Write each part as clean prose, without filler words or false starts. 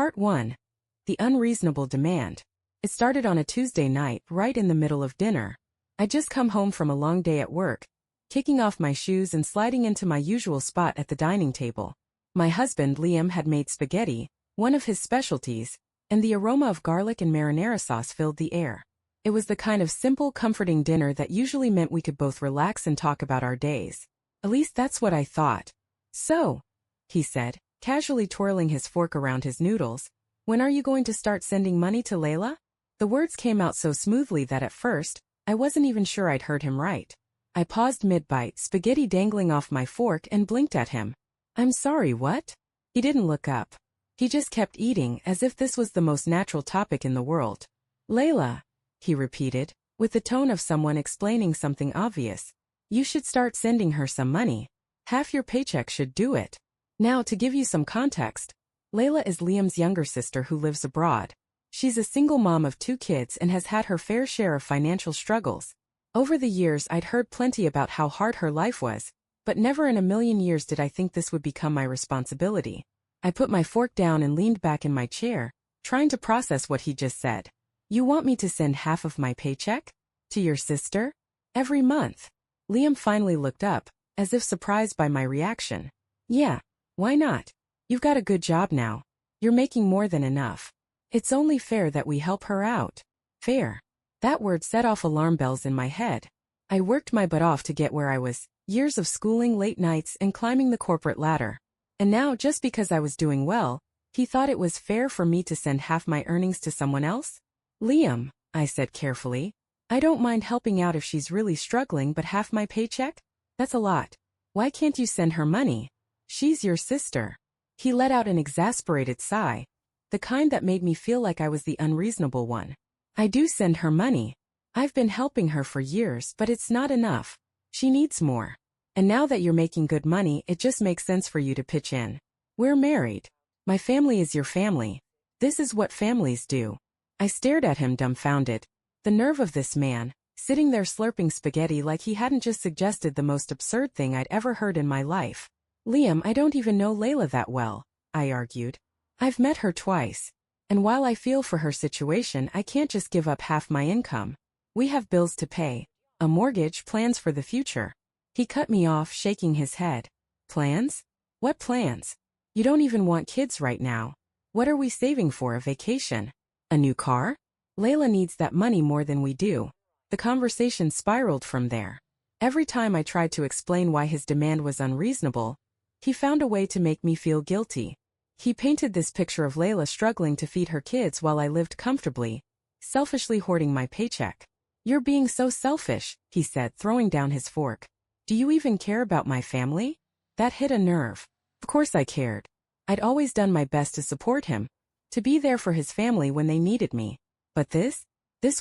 Part 1. The Unreasonable Demand. It started on a Tuesday night, right in the middle of dinner. I'd just come home from a long day at work, kicking off my shoes and sliding into my usual spot at the dining table. My husband, Liam, had made spaghetti, one of his specialties, and the aroma of garlic and marinara sauce filled the air. It was the kind of simple, comforting dinner that usually meant we could both relax and talk about our days. At least that's what I thought. "So," he said, casually twirling his fork around his noodles, "when are you going to start sending money to Layla?" The words came out so smoothly that at first, I wasn't even sure I'd heard him right. I paused mid-bite, spaghetti dangling off my fork, and blinked at him. "I'm sorry, what?" He didn't look up. He just kept eating, as if this was the most natural topic in the world. "Layla," he repeated, with the tone of someone explaining something obvious. "You should start sending her some money. Half your paycheck should do it." Now, to give you some context, Layla is Liam's younger sister who lives abroad. She's a single mom of 2 kids and has had her fair share of financial struggles. Over the years, I'd heard plenty about how hard her life was, but never in a million years did I think this would become my responsibility. I put my fork down and leaned back in my chair, trying to process what he just said. "You want me to send half of my paycheck? To your sister? Every month?" Liam finally looked up, as if surprised by my reaction. "Yeah, why not? You've got a good job now. You're making more than enough. It's only fair that we help her out." Fair. That word set off alarm bells in my head. I worked my butt off to get where I was, years of schooling, late nights, and climbing the corporate ladder. And now, just because I was doing well, he thought it was fair for me to send half my earnings to someone else? "Liam," I said carefully, "I don't mind helping out if she's really struggling, but half my paycheck? That's a lot. Why can't you send her money? She's your sister." He let out an exasperated sigh, the kind that made me feel like I was the unreasonable one. "I do send her money. I've been helping her for years, but it's not enough. She needs more. And now that you're making good money, it just makes sense for you to pitch in. We're married. My family is your family. This is what families do." I stared at him dumbfounded. The nerve of this man, sitting there slurping spaghetti like he hadn't just suggested the most absurd thing I'd ever heard in my life. "Liam, I don't even know Layla that well," I argued. "I've met her twice. And while I feel for her situation, I can't just give up half my income. We have bills to pay, a mortgage, plans for the future." He cut me off, shaking his head. "Plans? What plans? You don't even want kids right now. What are we saving for, a vacation? A new car? Layla needs that money more than we do." The conversation spiraled from there. Every time I tried to explain why his demand was unreasonable, he found a way to make me feel guilty. He painted this picture of Layla struggling to feed her kids while I lived comfortably, selfishly hoarding my paycheck. "You're being so selfish," he said, throwing down his fork. "Do you even care about my family?" That hit a nerve. Of course I cared. I'd always done my best to support him, to be there for his family when they needed me. But this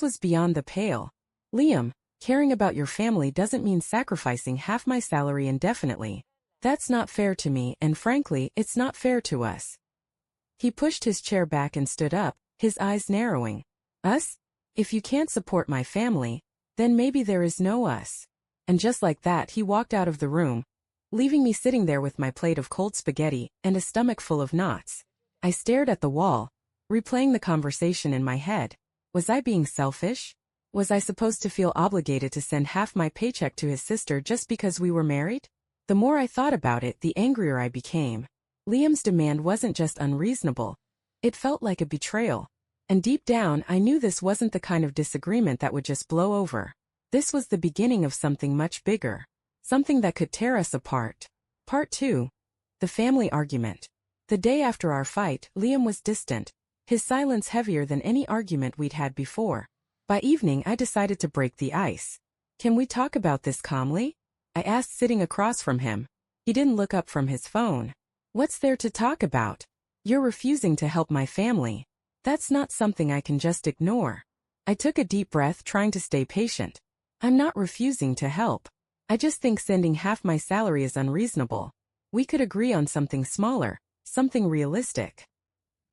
was beyond the pale. "Liam, caring about your family doesn't mean sacrificing half my salary indefinitely. That's not fair to me, and frankly, it's not fair to us." He pushed his chair back and stood up, his eyes narrowing. "Us? If you can't support my family, then maybe there is no us." And just like that, he walked out of the room, leaving me sitting there with my plate of cold spaghetti and a stomach full of knots. I stared at the wall, replaying the conversation in my head. Was I being selfish? Was I supposed to feel obligated to send half my paycheck to his sister just because we were married? The more I thought about it, the angrier I became. Liam's demand wasn't just unreasonable. It felt like a betrayal. And deep down, I knew this wasn't the kind of disagreement that would just blow over. This was the beginning of something much bigger. Something that could tear us apart. Part 2. The Family Argument. The day after our fight, Liam was distant, his silence heavier than any argument we'd had before. By evening, I decided to break the ice. "Can we talk about this calmly?" I asked, sitting across from him. He didn't look up from his phone. "What's there to talk about? You're refusing to help my family. That's not something I can just ignore." I took a deep breath, trying to stay patient. "I'm not refusing to help. I just think sending half my salary is unreasonable. We could agree on something smaller, something realistic."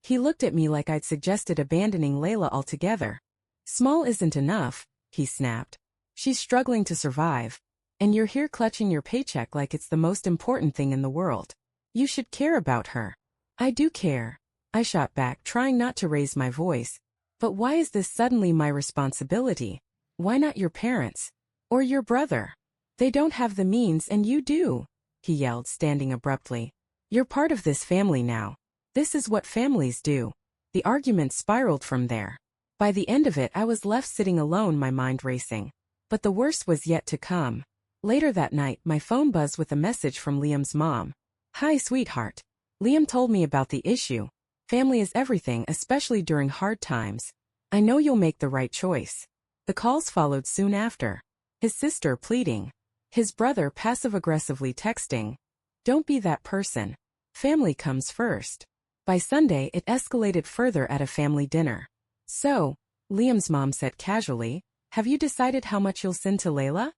He looked at me like I'd suggested abandoning Layla altogether. "Small isn't enough," he snapped. "She's struggling to survive. And you're here clutching your paycheck like it's the most important thing in the world. You should care about her." "I do care. I shot back, trying not to raise my voice. But why is this suddenly my responsibility? Why not your parents? Or your brother? They don't have the means and you do, he yelled, standing abruptly. You're part of this family now. This is what families do. The argument spiraled from there. By the end of it, I was left sitting alone, my mind racing. But the worst was yet to come. Later that night, my phone buzzed with a message from Liam's mom. Hi, sweetheart. Liam told me about the issue. Family is everything, especially during hard times. I know you'll make the right choice. The calls followed soon after. His sister pleading. His brother passive-aggressively texting. Don't be that person. Family comes first. By Sunday, it escalated further at a family dinner. So, Liam's mom said casually, have you decided how much you'll send to Layla?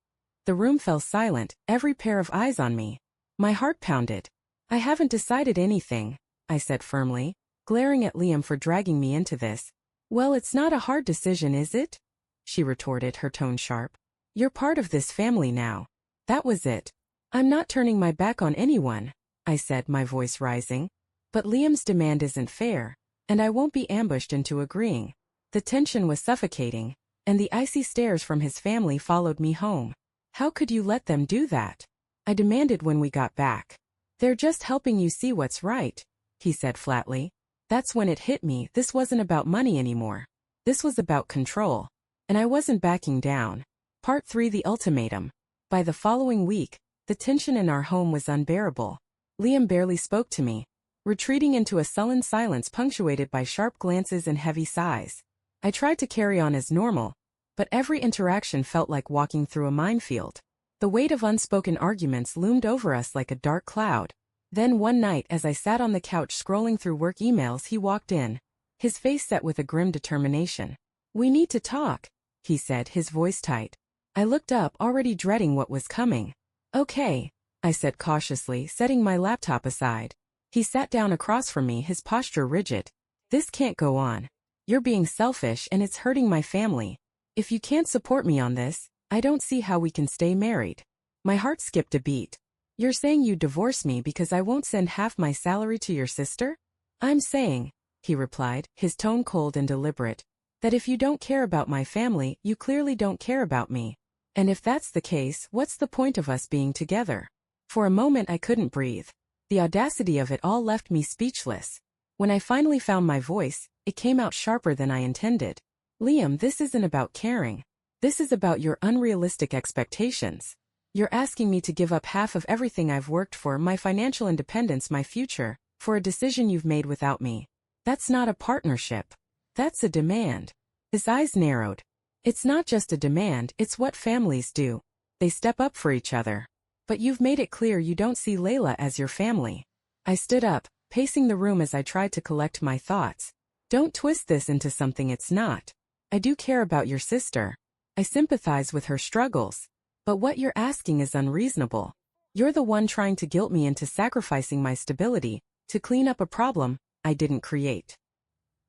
The room fell silent, every pair of eyes on me. My heart pounded. I haven't decided anything, I said firmly, glaring at Liam for dragging me into this. Well, it's not a hard decision, is it? She retorted, her tone sharp. You're part of this family now. That was it. I'm not turning my back on anyone, I said, my voice rising. But Liam's demand isn't fair, and I won't be ambushed into agreeing. The tension was suffocating, and the icy stares from his family followed me home. How could you let them do that? I demanded when we got back. They're just helping you see what's right, he said flatly. That's when it hit me, this wasn't about money anymore. This was about control. And I wasn't backing down. Part 3: The Ultimatum. By the following week, the tension in our home was unbearable. Liam barely spoke to me, retreating into a sullen silence punctuated by sharp glances and heavy sighs. I tried to carry on as normal, but every interaction felt like walking through a minefield. The weight of unspoken arguments loomed over us like a dark cloud. Then one night, as I sat on the couch scrolling through work emails, he walked in, his face set with a grim determination. We need to talk, he said, his voice tight. I looked up, already dreading what was coming. Okay, I said cautiously, setting my laptop aside. He sat down across from me, his posture rigid. This can't go on. You're being selfish and it's hurting my family. If you can't support me on this, I don't see how we can stay married. My heart skipped a beat. You're saying you divorce me because I won't send half my salary to your sister? I'm saying, he replied, his tone cold and deliberate, that if you don't care about my family, you clearly don't care about me. And if that's the case, what's the point of us being together? For a moment I couldn't breathe. The audacity of it all left me speechless. When I finally found my voice, it came out sharper than I intended. Liam, this isn't about caring. This is about your unrealistic expectations. You're asking me to give up half of everything I've worked for, my financial independence, my future, for a decision you've made without me. That's not a partnership. That's a demand. His eyes narrowed. It's not just a demand, it's what families do. They step up for each other. But you've made it clear you don't see Layla as your family. I stood up, pacing the room as I tried to collect my thoughts. Don't twist this into something it's not. I do care about your sister. I sympathize with her struggles. But what you're asking is unreasonable. You're the one trying to guilt me into sacrificing my stability to clean up a problem I didn't create.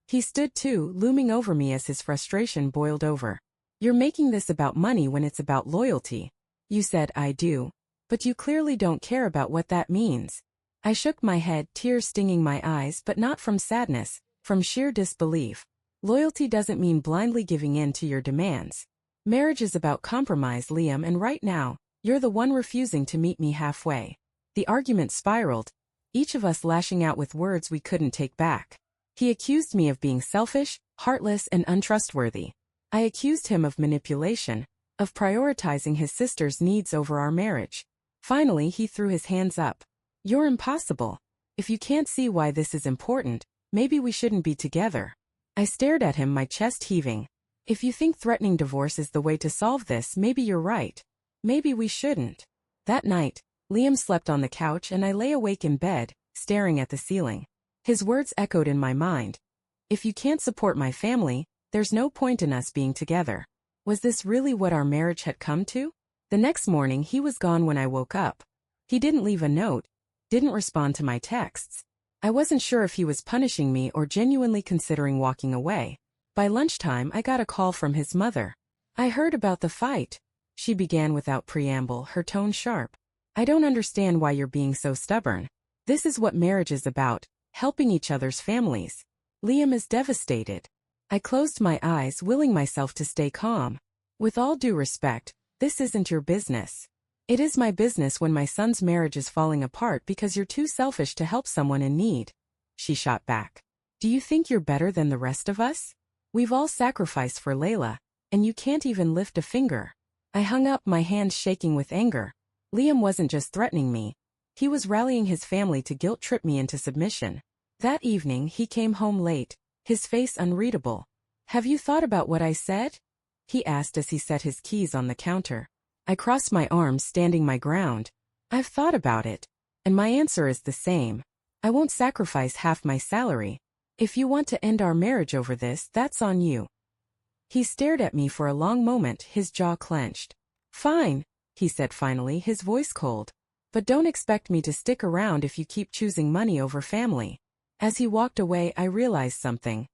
He stood too, looming over me as his frustration boiled over. You're making this about money when it's about loyalty. You said I do. But you clearly don't care about what that means. I shook my head, tears stinging my eyes, but not from sadness, from sheer disbelief. Loyalty doesn't mean blindly giving in to your demands. Marriage is about compromise, Liam, and right now, you're the one refusing to meet me halfway. The argument spiraled, each of us lashing out with words we couldn't take back. He accused me of being selfish, heartless, and untrustworthy. I accused him of manipulation, of prioritizing his sister's needs over our marriage. Finally, he threw his hands up. You're impossible. If you can't see why this is important, maybe we shouldn't be together. I stared at him, my chest heaving. If you think threatening divorce is the way to solve this, maybe you're right. Maybe we shouldn't. That night, Liam slept on the couch and I lay awake in bed, staring at the ceiling. His words echoed in my mind. If you can't support my family, there's no point in us being together. Was this really what our marriage had come to? The next morning he was gone when I woke up. He didn't leave a note, didn't respond to my texts. I wasn't sure if he was punishing me or genuinely considering walking away. By lunchtime I got a call from his mother. I heard about the fight, she began without preamble, her tone sharp. I don't understand why you're being so stubborn. This is what marriage is about, helping each other's families. Liam is devastated. I closed my eyes, willing myself to stay calm. With all due respect, this isn't your business. It is my business when my son's marriage is falling apart because you're too selfish to help someone in need. She shot back. Do you think you're better than the rest of us? We've all sacrificed for Layla, and you can't even lift a finger. I hung up, my hands shaking with anger. Liam wasn't just threatening me. He was rallying his family to guilt-trip me into submission. That evening he came home late, his face unreadable. Have you thought about what I said? He asked as he set his keys on the counter. I crossed my arms, standing my ground. I've thought about it, and my answer is the same. I won't sacrifice half my salary. If you want to end our marriage over this, that's on you. He stared at me for a long moment, his jaw clenched. Fine, he said finally, his voice cold. But don't expect me to stick around if you keep choosing money over family. As he walked away, I realized something.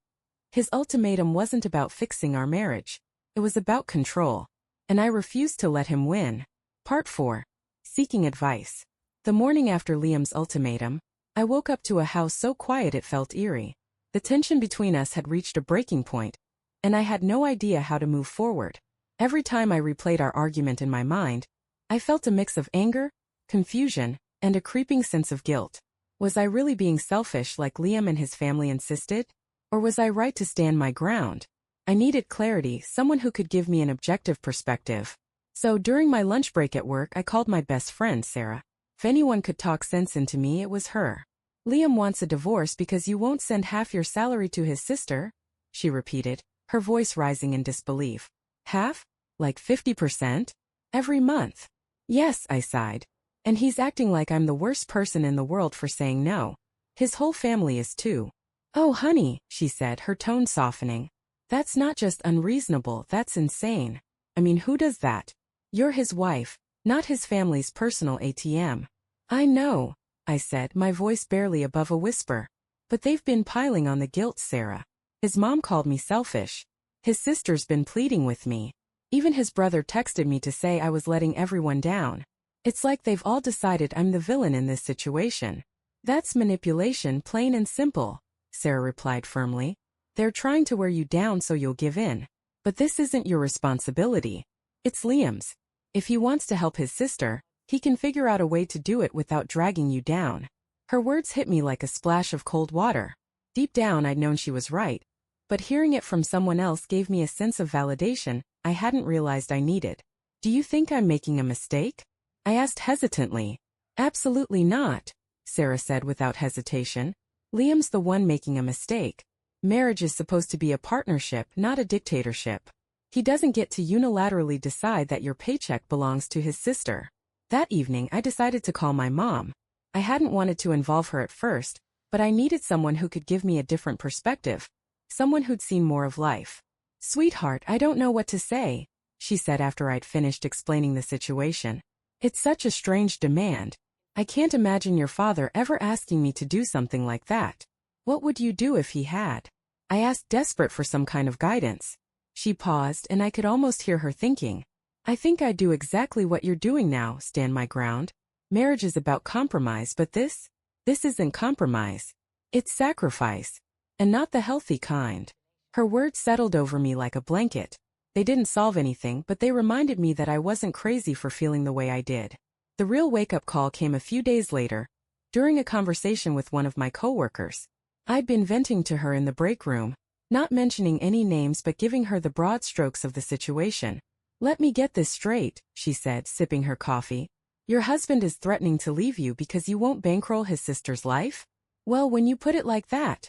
His ultimatum wasn't about fixing our marriage. It was about control. And I refused to let him win. Part 4. Seeking advice. The morning after Liam's ultimatum, I woke up to a house so quiet it felt eerie. The tension between us had reached a breaking point, and I had no idea how to move forward. Every time I replayed our argument in my mind, I felt a mix of anger, confusion, and a creeping sense of guilt. Was I really being selfish like Liam and his family insisted? Or was I right to stand my ground? I needed clarity, someone who could give me an objective perspective. So during my lunch break at work, I called my best friend, Sarah. If anyone could talk sense into me, it was her. Liam wants a divorce because you won't send half your salary to his sister, she repeated, her voice rising in disbelief. Half? Like 50%? Every month? Yes, I sighed. And he's acting like I'm the worst person in the world for saying no. His whole family is too. Oh, honey, she said, her tone softening. That's not just unreasonable, that's insane. I mean, who does that? You're his wife, not his family's personal ATM. I know, I said, my voice barely above a whisper. But they've been piling on the guilt, Sarah. His mom called me selfish. His sister's been pleading with me. Even his brother texted me to say I was letting everyone down. It's like they've all decided I'm the villain in this situation. That's manipulation, plain and simple, Sarah replied firmly. They're trying to wear you down so you'll give in. But this isn't your responsibility. It's Liam's. If he wants to help his sister, he can figure out a way to do it without dragging you down. Her words hit me like a splash of cold water. Deep down I'd known she was right, but hearing it from someone else gave me a sense of validation I hadn't realized I needed. Do you think I'm making a mistake? I asked hesitantly. Absolutely not, Sarah said without hesitation. Liam's the one making a mistake. Marriage is supposed to be a partnership, not a dictatorship. He doesn't get to unilaterally decide that your paycheck belongs to his sister. That evening I decided to call my mom. I hadn't wanted to involve her at first, but I needed someone who could give me a different perspective. Someone who'd seen more of life. Sweetheart, I don't know what to say, she said after I'd finished explaining the situation. It's such a strange demand. I can't imagine your father ever asking me to do something like that. What would you do if he had? I asked, desperate for some kind of guidance. She paused, and I could almost hear her thinking. I think I'd do exactly what you're doing now, stand my ground. Marriage is about compromise, but this isn't compromise. It's sacrifice. And not the healthy kind. Her words settled over me like a blanket. They didn't solve anything, but they reminded me that I wasn't crazy for feeling the way I did. The real wake-up call came a few days later, during a conversation with one of my coworkers. I'd been venting to her in the break room, not mentioning any names but giving her the broad strokes of the situation. Let me get this straight, she said, sipping her coffee. Your husband is threatening to leave you because you won't bankroll his sister's life? Well, when you put it like that.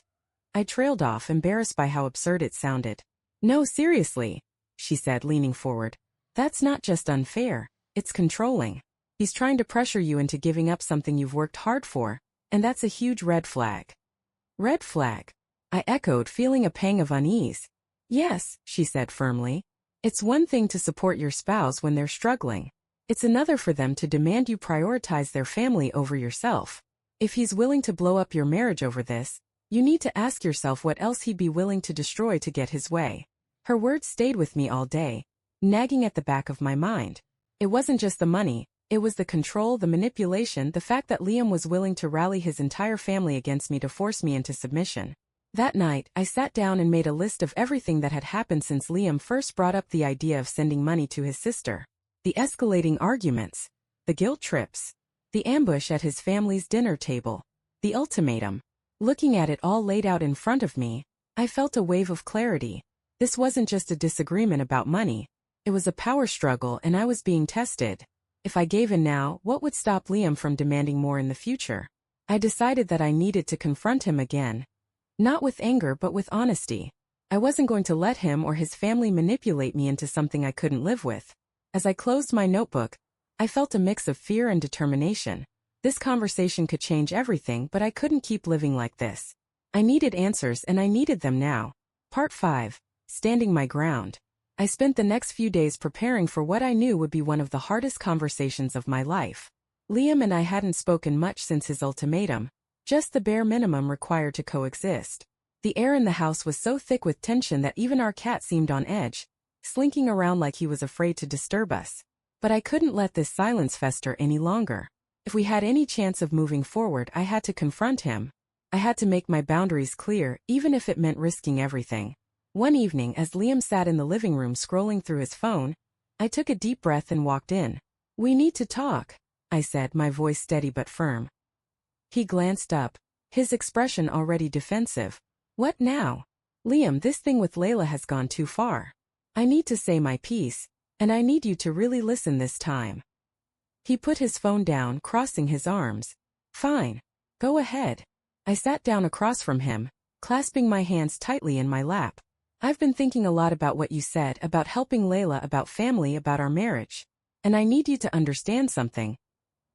I trailed off, embarrassed by how absurd it sounded. No, seriously, she said, leaning forward. That's not just unfair, it's controlling. He's trying to pressure you into giving up something you've worked hard for, and that's a huge red flag. Red flag? I echoed, feeling a pang of unease. Yes, she said firmly. It's one thing to support your spouse when they're struggling. It's another for them to demand you prioritize their family over yourself. If he's willing to blow up your marriage over this, you need to ask yourself what else he'd be willing to destroy to get his way. Her words stayed with me all day, nagging at the back of my mind. It wasn't just the money, It was the control, the manipulation, the fact that Liam was willing to rally his entire family against me to force me into submission. That night, I sat down and made a list of everything that had happened since Liam first brought up the idea of sending money to his sister. The escalating arguments, the guilt trips, the ambush at his family's dinner table, the ultimatum. Looking at it all laid out in front of me, I felt a wave of clarity. This wasn't just a disagreement about money. It was a power struggle, and I was being tested. If I gave in now, what would stop Liam from demanding more in the future? I decided that I needed to confront him again. Not with anger, but with honesty. I wasn't going to let him or his family manipulate me into something I couldn't live with. As I closed my notebook, I felt a mix of fear and determination. This conversation could change everything, but I couldn't keep living like this. I needed answers, and I needed them now. Part 5. Standing my ground. I spent the next few days preparing for what I knew would be one of the hardest conversations of my life. Liam and I hadn't spoken much since his ultimatum, just the bare minimum required to coexist. The air in the house was so thick with tension that even our cat seemed on edge, slinking around like he was afraid to disturb us. But I couldn't let this silence fester any longer. If we had any chance of moving forward, I had to confront him. I had to make my boundaries clear, even if it meant risking everything. One evening, as Liam sat in the living room scrolling through his phone, I took a deep breath and walked in. "We need to talk," I said, my voice steady but firm. He glanced up, his expression already defensive. "What now?" "Liam, this thing with Layla has gone too far. I need to say my piece, and I need you to really listen this time." He put his phone down, crossing his arms. "Fine. Go ahead." I sat down across from him, clasping my hands tightly in my lap. "I've been thinking a lot about what you said, about helping Layla, about family, about our marriage. And I need you to understand something.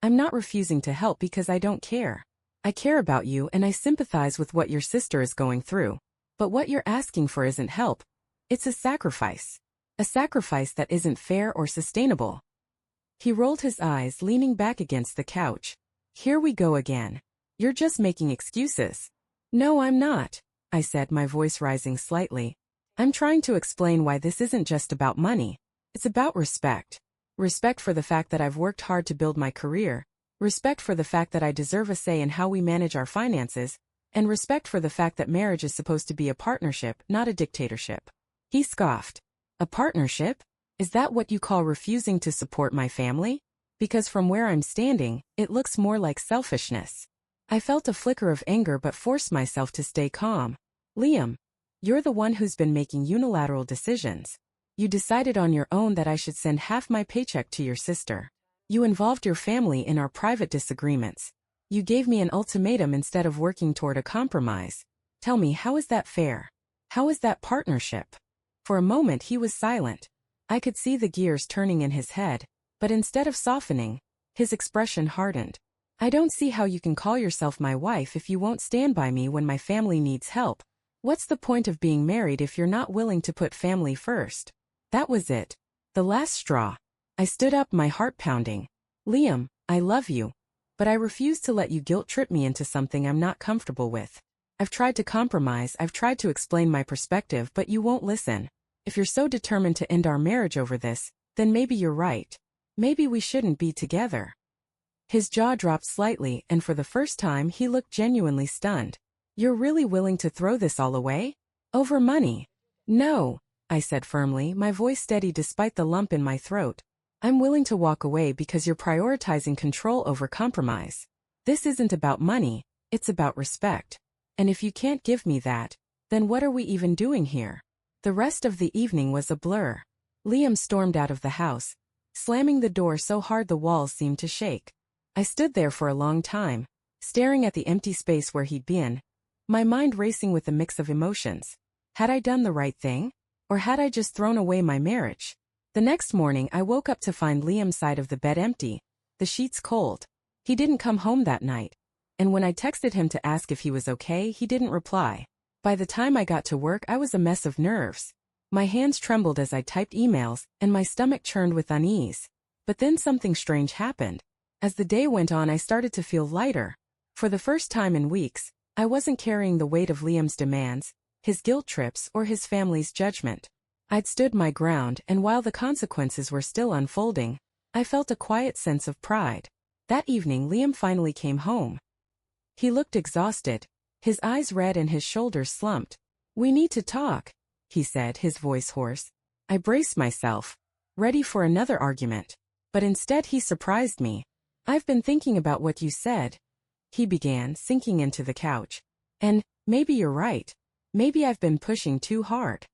I'm not refusing to help because I don't care. I care about you and I sympathize with what your sister is going through. But what you're asking for isn't help. It's a sacrifice. A sacrifice that isn't fair or sustainable." He rolled his eyes, leaning back against the couch. "Here we go again. You're just making excuses." "No, I'm not," I said, my voice rising slightly. "I'm trying to explain why this isn't just about money. It's about respect. Respect for the fact that I've worked hard to build my career, respect for the fact that I deserve a say in how we manage our finances, and respect for the fact that marriage is supposed to be a partnership, not a dictatorship." He scoffed. "A partnership? Is that what you call refusing to support my family? Because from where I'm standing, it looks more like selfishness." I felt a flicker of anger but forced myself to stay calm. "Liam, you're the one who's been making unilateral decisions. You decided on your own that I should send half my paycheck to your sister. You involved your family in our private disagreements. You gave me an ultimatum instead of working toward a compromise. Tell me, how is that fair? How is that partnership?" For a moment he was silent. I could see the gears turning in his head, but instead of softening, his expression hardened. "I don't see how you can call yourself my wife if you won't stand by me when my family needs help. What's the point of being married if you're not willing to put family first?" That was it. The last straw. I stood up, my heart pounding. "Liam, I love you, but I refuse to let you guilt-trip me into something I'm not comfortable with. I've tried to compromise, I've tried to explain my perspective, but you won't listen. If you're so determined to end our marriage over this, then maybe you're right. Maybe we shouldn't be together." His jaw dropped slightly, and for the first time he looked genuinely stunned. "You're really willing to throw this all away? Over money?" "No," I said firmly, my voice steady despite the lump in my throat. "I'm willing to walk away because you're prioritizing control over compromise. This isn't about money, it's about respect. And if you can't give me that, then what are we even doing here?" The rest of the evening was a blur. Liam stormed out of the house, slamming the door so hard the walls seemed to shake. I stood there for a long time, staring at the empty space where he'd been, my mind racing with a mix of emotions. Had I done the right thing? Or had I just thrown away my marriage? The next morning I woke up to find Liam's side of the bed empty, the sheets cold. He didn't come home that night, and when I texted him to ask if he was okay, he didn't reply. By the time I got to work, I was a mess of nerves. My hands trembled as I typed emails, and my stomach churned with unease. But then something strange happened. As the day went on, I started to feel lighter. For the first time in weeks, I wasn't carrying the weight of Liam's demands, his guilt trips, or his family's judgment. I'd stood my ground, and while the consequences were still unfolding, I felt a quiet sense of pride. That evening Liam finally came home. He looked exhausted, his eyes red and his shoulders slumped. "We need to talk," he said, his voice hoarse. I braced myself, ready for another argument. But instead he surprised me. "I've been thinking about what you said," he began, sinking into the couch. "And maybe you're right. Maybe I've been pushing too hard."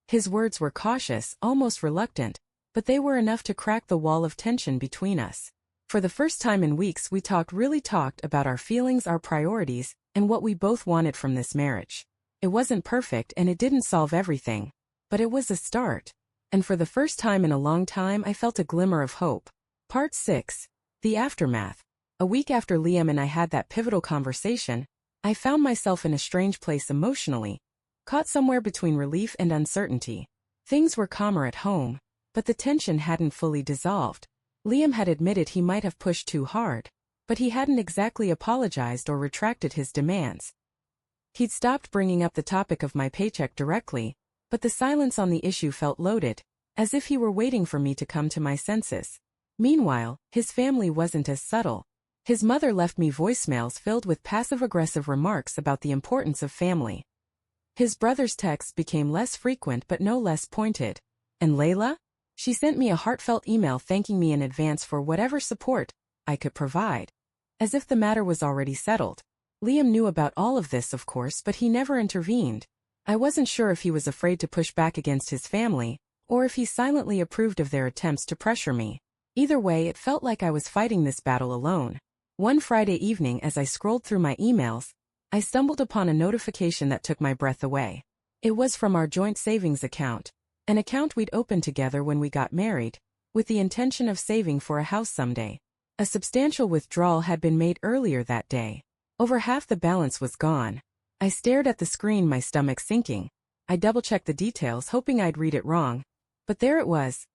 His words were cautious, almost reluctant, but they were enough to crack the wall of tension between us. For the first time in weeks we really talked about our feelings, our priorities, and what we both wanted from this marriage. It wasn't perfect and it didn't solve everything, but it was a start. And for the first time in a long time I felt a glimmer of hope. Part 6. The Aftermath. A week after Liam and I had that pivotal conversation, I found myself in a strange place emotionally, caught somewhere between relief and uncertainty. Things were calmer at home, but the tension hadn't fully dissolved. Liam had admitted he might have pushed too hard, but he hadn't exactly apologized or retracted his demands. He'd stopped bringing up the topic of my paycheck directly, but the silence on the issue felt loaded, as if he were waiting for me to come to my senses. Meanwhile, his family wasn't as subtle. His mother left me voicemails filled with passive-aggressive remarks about the importance of family. His brother's texts became less frequent but no less pointed. And Layla? She sent me a heartfelt email thanking me in advance for whatever support I could provide. As if the matter was already settled. Liam knew about all of this, of course, but he never intervened. I wasn't sure if he was afraid to push back against his family, or if he silently approved of their attempts to pressure me. Either way, it felt like I was fighting this battle alone. One Friday evening, as I scrolled through my emails, I stumbled upon a notification that took my breath away. It was from our joint savings account, an account we'd opened together when we got married, with the intention of saving for a house someday. A substantial withdrawal had been made earlier that day. Over half the balance was gone. I stared at the screen, my stomach sinking. I double-checked the details, hoping I'd read it wrong. But there it was.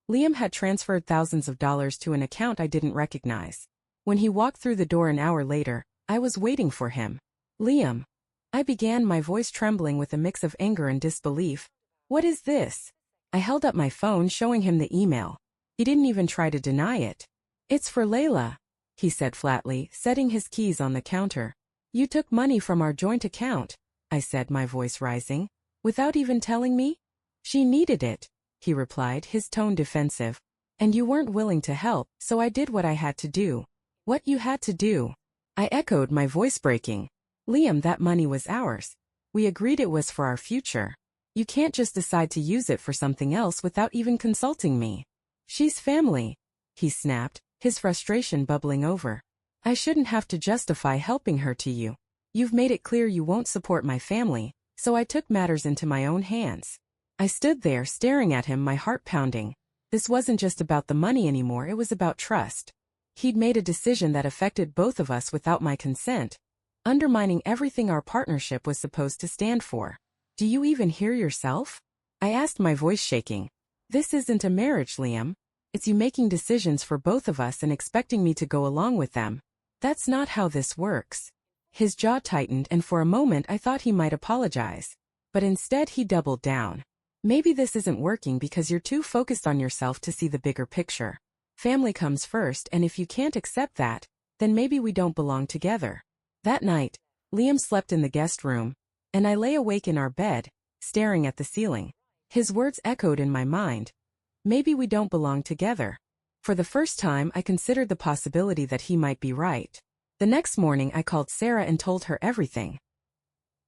Liam had transferred thousands of dollars to an account I didn't recognize. When he walked through the door an hour later, I was waiting for him. "Liam," I began, my voice trembling with a mix of anger and disbelief. "What is this?" I held up my phone, showing him the email. He didn't even try to deny it. "It's for Layla," he said flatly, setting his keys on the counter. "You took money from our joint account," I said, my voice rising. "Without even telling me?" "She needed it," he replied, his tone defensive. "And you weren't willing to help, so I did what I had to do." "What you had to do?" I echoed, my voice breaking. "Liam, that money was ours. We agreed it was for our future. You can't just decide to use it for something else without even consulting me." "She's family," he snapped, his frustration bubbling over. "I shouldn't have to justify helping her to you. You've made it clear you won't support my family, so I took matters into my own hands." I stood there, staring at him, my heart pounding. This wasn't just about the money anymore, it was about trust. He'd made a decision that affected both of us without my consent, undermining everything our partnership was supposed to stand for. "Do you even hear yourself?" I asked, my voice shaking. "This isn't a marriage, Liam. It's you making decisions for both of us and expecting me to go along with them. That's not how this works." His jaw tightened, and for a moment I thought he might apologize. But instead he doubled down. "Maybe this isn't working because you're too focused on yourself to see the bigger picture. Family comes first, and if you can't accept that, then maybe we don't belong together." That night, Liam slept in the guest room, and I lay awake in our bed, staring at the ceiling. His words echoed in my mind. Maybe we don't belong together. For the first time, I considered the possibility that he might be right. The next morning, I called Sarah and told her everything.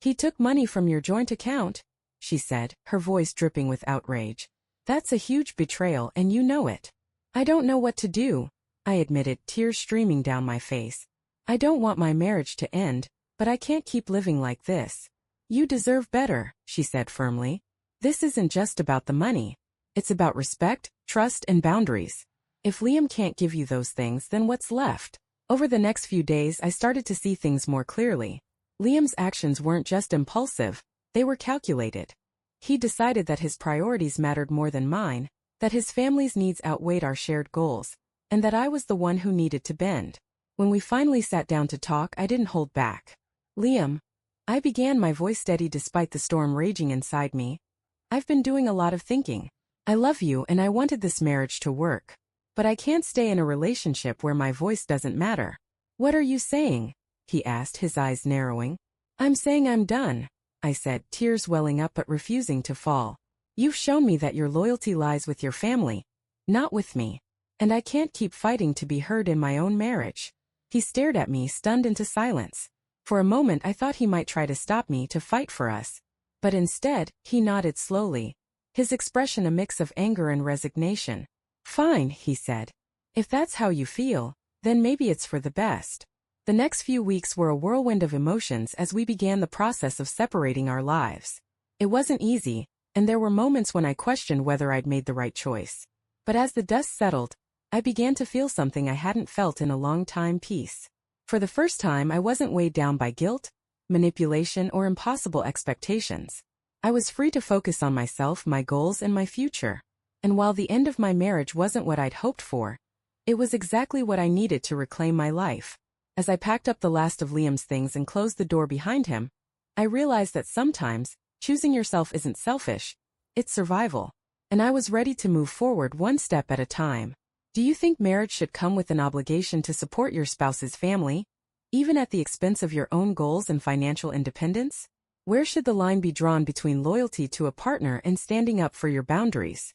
"He took money from your joint account," she said, her voice dripping with outrage. "That's a huge betrayal, and you know it." "I don't know what to do," I admitted, tears streaming down my face. "I don't want my marriage to end, but I can't keep living like this." "You deserve better," she said firmly. "This isn't just about the money. It's about respect, trust, and boundaries. If Liam can't give you those things, then what's left?" Over the next few days, I started to see things more clearly. Liam's actions weren't just impulsive, they were calculated. He decided that his priorities mattered more than mine, that his family's needs outweighed our shared goals, and that I was the one who needed to bend. When we finally sat down to talk, I didn't hold back. "Liam," I began, my voice steady despite the storm raging inside me. "I've been doing a lot of thinking. I love you and I wanted this marriage to work. But I can't stay in a relationship where my voice doesn't matter. What are you saying? He asked, his eyes narrowing. I'm saying I'm done, I said, tears welling up but refusing to fall. You've shown me that your loyalty lies with your family, not with me. And I can't keep fighting to be heard in my own marriage. He stared at me, stunned into silence. For a moment I thought he might try to stop me to fight for us. But instead, he nodded slowly, his expression a mix of anger and resignation. Fine, he said. If that's how you feel, then maybe it's for the best. The next few weeks were a whirlwind of emotions as we began the process of separating our lives. It wasn't easy, and there were moments when I questioned whether I'd made the right choice. But as the dust settled, I began to feel something I hadn't felt in a long time: peace. For the first time, I wasn't weighed down by guilt, manipulation, or impossible expectations. I was free to focus on myself, my goals, and my future. And while the end of my marriage wasn't what I'd hoped for, it was exactly what I needed to reclaim my life. As I packed up the last of Liam's things and closed the door behind him, I realized that sometimes, choosing yourself isn't selfish, it's survival. And I was ready to move forward one step at a time. Do you think marriage should come with an obligation to support your spouse's family, even at the expense of your own goals and financial independence? Where should the line be drawn between loyalty to a partner and standing up for your boundaries?